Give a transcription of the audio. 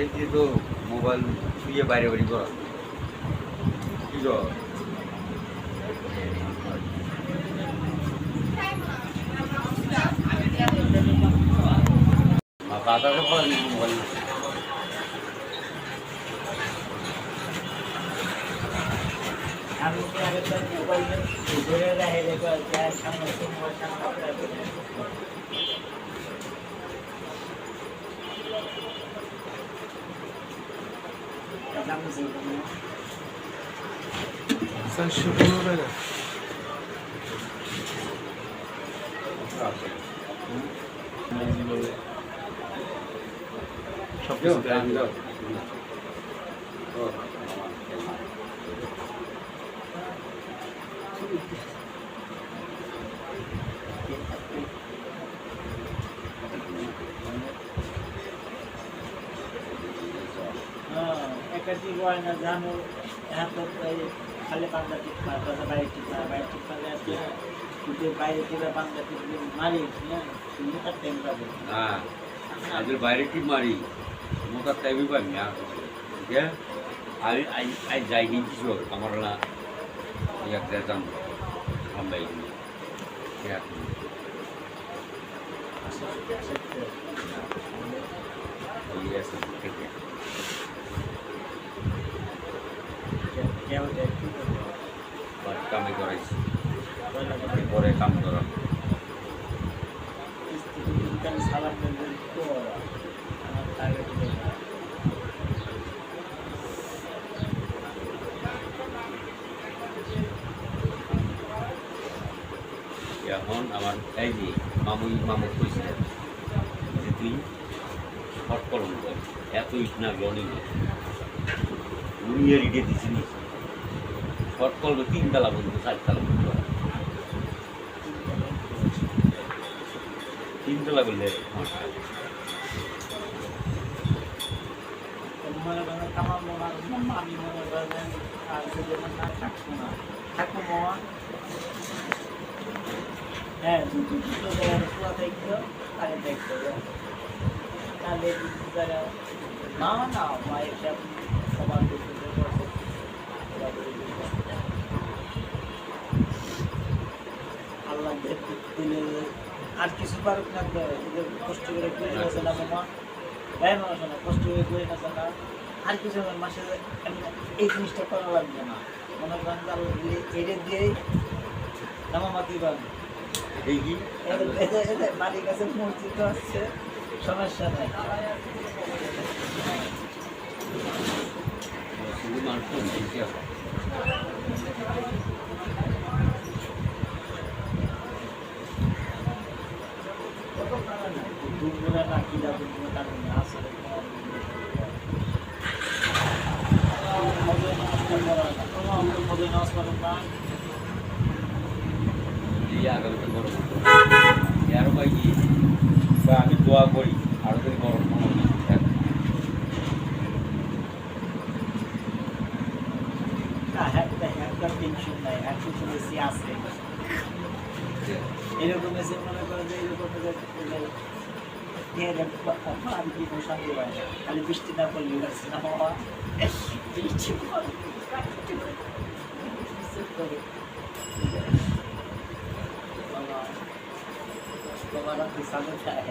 বাড়ি দিয়ে তো মোবাইল শুয়ে বাইরে বাড়ি করা কি দাদাকে পড়া মোবাইল আমি মোবাইল ধরে রাখে দেখো সামনে Sen şunu oraya. Çok güzel. একাধিক গয়না জানো এত খালি পাঞ্জা টিপা বাইরে টিপা আছে বাইরে টিপা পাঞ্জা টিপে মারি মোটার টাইম পাবে হ্যাঁ আজকের বাইরে টিপ মারি মোটার টাইমই পাবি না ঠিক আছে আমি আজ যাই কিনছি আমার না এক যেতাম আমরা এখানে কামে করাইছি পরে কাম করা সালাম এখন আমার এই যে মামু কইছিল যে তুই শর্ট কলম কর এত ইট না লনি উড়িয়ে রিডে দিছিস শর্ট কলমে 3 তালা বন্ধু 4 তালা বন্ধু 3 তালা বললে মনে করেন আমার আমি মনে করেন আর যদি না থাকবো না থাকবো হ্যাঁ দুটো পুরো দেখতো আরে দেখতো তাহলে না না মায়ের সব সবার আল্লাহ দিলে আর কিছু পারুক না কষ্ট করে করে গেছে না মামা ভাই মানুষ না কষ্ট করে করে গেছে না আর কিছু মাসে এই জিনিসটা করা লাগবে না মনে করেন এটা দিয়েই নামা দিবেন বাড়ির কাছে মসজিদ আছে সমস্যা নেই দুপুরে না কি যাবে আসলে মধ্যে নামাজ পড়েন না আগামীতে গরম আরো ভাই বা আমি দোয়া করি আরো যদি গরম টেনশন নাই একটু বেশি আছে এরকম এসে মনে করে যে এরকম আমি কি কোনো শান্তি পাই না খালি বৃষ্টি না পড়লে গেছে না বাবা তোমার সামনে খায়